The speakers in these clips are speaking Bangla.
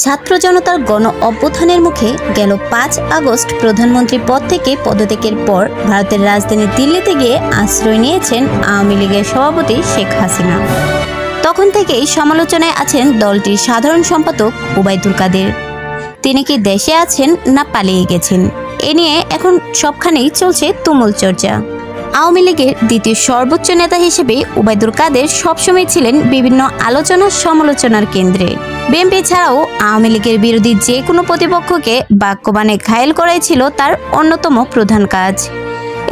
ছাত্র জনতার গণ অভ্যুত্থানের মুখে গেল ৫ আগস্ট প্রধানমন্ত্রী পদ থেকে পদত্যাগের পর ভারতের রাজধানী দিল্লিতে গিয়ে আশ্রয় নিয়েছেন আওয়ামী লীগের সভাপতি শেখ হাসিনা। তখন থেকেই সমালোচনায় আছেন দলটির সাধারণ সম্পাদক ওবায়দুল কাদের। তিনি কি দেশে আছেন না পালিয়ে গেছেন, এ নিয়ে এখন সবখানেই চলছে তুমুল চর্চা। আওয়ামী লীগের দ্বিতীয় সর্বোচ্চ নেতা হিসেবে ওবায়দুল কাদের সবসময় ছিলেন বিভিন্ন আলোচনা সমালোচনার কেন্দ্রে। বিএনপি ছাড়াও আওয়ামী লীগের বিরোধী যে কোনো প্রতিপক্ষকে বাক্যবাণে ঘায়েল করাই ছিল তার অন্যতম প্রধান কাজ।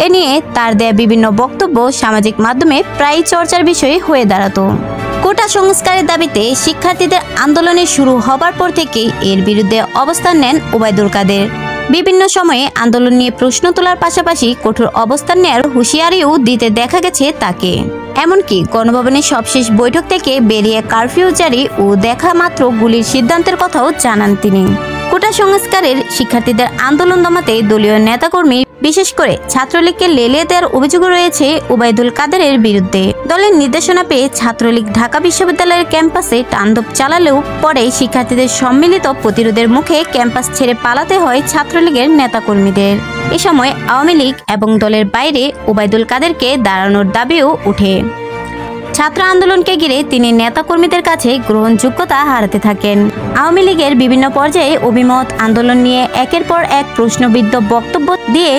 এ নিয়ে তার দেয়া বিভিন্ন বক্তব্য সামাজিক মাধ্যমে প্রায় চর্চার বিষয় হয়ে দাঁড়াতো। কোটা সংস্কারের দাবিতে শিক্ষার্থীদের আন্দোলনে শুরু হবার পর থেকেই এর বিরুদ্ধে অবস্থান নেন ওবায়দুল কাদের। বিভিন্ন সময়ে আন্দোলন নিয়ে প্রশ্ন তোলার পাশাপাশি কঠোর অবস্থান নেওয়ার হুঁশিয়ারিও দিতে দেখা গেছে তাকে। এমনকি গণভবনের সবশেষ বৈঠক থেকে বেরিয়ে কারফিউ জারি ও দেখা মাত্র গুলির সিদ্ধান্তের কথাও জানান তিনি। কোটা সংস্কারের শিক্ষার্থীদের আন্দোলন দমাতে দলীয় নেতাকর্মী বিশেষ করে ছাত্রলীগকে লেলিয়ে দেওয়ার অভিযোগ রয়েছে ওবায়দুল কাদেরের বিরুদ্ধে। দলের নির্দেশনা পেয়ে ছাত্রলীগ ঢাকা বিশ্ববিদ্যালয়ের ক্যাম্পাসে তাণ্ডব চালালেও পরে শিক্ষার্থীদের সম্মিলিত প্রতিরোধের মুখে ক্যাম্পাস ছেড়ে পালাতে হয় ছাত্রলীগের নেতাকর্মীদের। এ সময় আওয়ামী লীগ এবং দলের বাইরে ওবায়দুল কাদেরকে দাঁড়ানোর দাবিও ওঠে। ছাত্র আন্দোলনকে ঘিরে তিনি নেতাকর্মীদের কাছে গ্রহণযোগ্যতা হারাতে থাকেন। আওয়ামী লীগের বিভিন্ন পর্যায়ে অভিমত আন্দোলন নিয়ে একের পর এক প্রশ্নবিদ্ধ বক্তব্য দিয়ে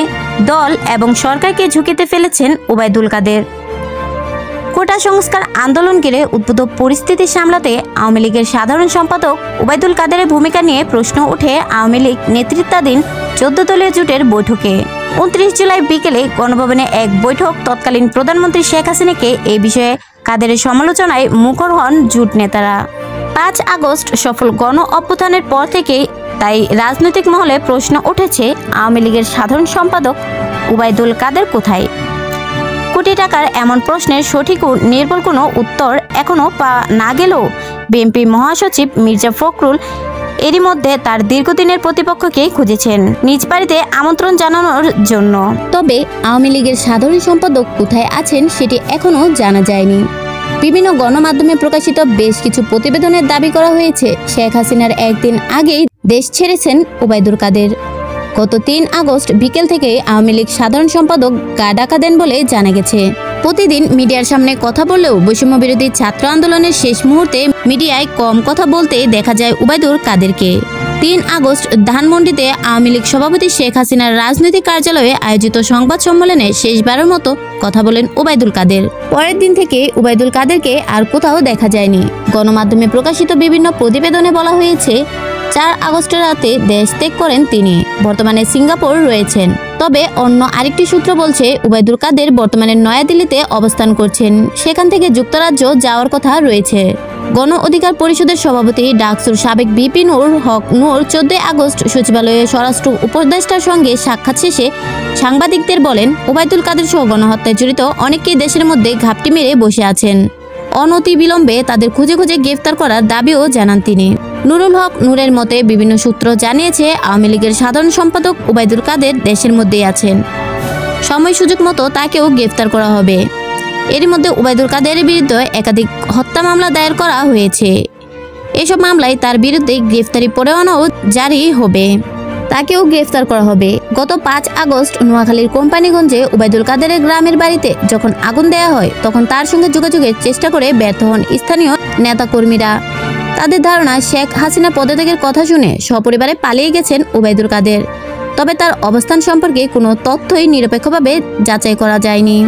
দল এবং সরকারকে ঝুঁকিতে ফেলেছেন ওবায়দুল কাদের। কোটা সংস্কার আন্দোলন ঘিরে উদ্ভূত পরিস্থিতি সামলাতে আওয়ামী লীগের সাধারণ সম্পাদক ওবায়দুল কাদেরের ভূমিকা নিয়ে প্রশ্ন ওঠে আওয়ামী লীগ নেতৃত্বাধীন 14 দলীয় জোটের বৈঠকে। 29 জুলাই বিকেলে গণভবনে এক বৈঠক তৎকালীন প্রধানমন্ত্রী শেখ হাসিনাকে এই বিষয়ে কাদেরের সমালোচনায় মুখর হন জোট নেতারা। ৫ আগস্ট সফল গণ অভ্যুত্থানের পর থেকেই তাই রাজনৈতিক মহলে প্রশ্ন উঠেছে আওয়ামী লীগের সাধারণ সম্পাদক ওবায়দুল কাদের কোথায়। কোটি টাকার এমন প্রশ্নের সঠিক ও নির্ভুল কোনো উত্তর এখনও পাওয়া না গেলেও বিএনপি মহাসচিব মির্জা ফখরুল এরই মধ্যে তার দীর্ঘদিনের প্রতিপক্ষকে খুঁজেছেন নিজ বাড়িতে আমন্ত্রণ জানানোর জন্য। তবে আওয়ামী লীগের সাধারণ সম্পাদক কোথায় আছেন সেটি এখনও জানা যায়নি। বিভিন্ন গণমাধ্যমে প্রকাশিত বেশ কিছু প্রতিবেদনের দাবি করা হয়েছে শেখ হাসিনার একদিন আগেই দেশ ছেড়েছেন ওবায়দুল কাদের। গত ৩ আগস্ট বিকেল থেকে আওয়ামী লীগ সাধারণ সম্পাদক গা ডাকা দেন বলে জানা গেছে। প্রতিদিন মিডিয়ার সামনে কথা বললেও বৈষম্য বিরোধী ছাত্র আন্দোলনের শেষ মুহূর্তে মিডিয়ায় কম কথা বলতে দেখা যায় ওবায়দুল কাদেরকে। ৩ আগস্ট ধানমন্ডিতে আওয়ামী লীগ সভাপতি শেখ হাসিনার রাজনৈতিক কার্যালয়ে আয়োজিত সংবাদ সম্মেলনে শেষবারের মতো কথা বলেন ওবায়দুল কাদের। পরের দিন থেকে ওবায়দুল কাদেরকে আর কোথাও দেখা যায়নি। গণমাধ্যমে প্রকাশিত বিভিন্ন প্রতিবেদনে বলা হয়েছে ৪ আগস্টের রাতে দেশ ত্যাগ করেন তিনি। বর্তমানে সিঙ্গাপুর রয়েছেন। তবে অন্য আরেকটি সূত্র বলছে ওবায়দুল কাদের বর্তমানে নয়াদিল্লিতে অবস্থান করছেন, সেখান থেকে যুক্তরাজ্য যাওয়ার কথা রয়েছে। গণ অধিকার পরিষদের সভাপতি ডাকসুর সাবেক ভিপি নূর হক নূর 14 আগস্ট সচিবালয়ে স্বরাষ্ট্র উপদেষ্টার সঙ্গে সাক্ষাৎ শেষে সাংবাদিকদের বলেন ওবায়দুল কাদের সহ গণহত্যায় জড়িত অনেকেই দেশের মধ্যে ঘাপটি মেরে বসে আছেন। অনতি বিলম্বে তাদের খুঁজে খুঁজে গ্রেফতার করার দাবিও জানান তিনি। নুরুল হক নূরের মতে বিভিন্ন সূত্র জানিয়েছে আওয়ামী লীগের সাধারণ সম্পাদক ওবায়দুল কাদের দেশের মধ্যেই আছেন। সময় সুযোগ মতো তাকেও গ্রেফতার করা হবে। এরই মধ্যে ওবায়দুল কাদেরের বিরুদ্ধে একাধিক হত্যা মামলা দায়ের করা হয়েছে। এসব মামলায় তার বিরুদ্ধে গ্রেফতারি পরোয়ানাও জারি হবে, তাকেও গ্রেফতার করা হবে। গত ৫ আগস্ট নোয়াখালীর কোম্পানিগঞ্জে ওবায়দুল কাদেরের গ্রামের বাড়িতে যখন আগুন দেওয়া হয় তখন তার সঙ্গে যোগাযোগের চেষ্টা করে ব্যর্থ হন স্থানীয় নেতাকর্মীরা। তাদের ধারণা শেখ হাসিনা পদত্যাগের কথা শুনে সপরিবারে পালিয়ে গেছেন ওবায়দুল কাদের। তবে তার অবস্থান সম্পর্কে কোনো তথ্যই নিরপেক্ষভাবে যাচাই করা যায়নি।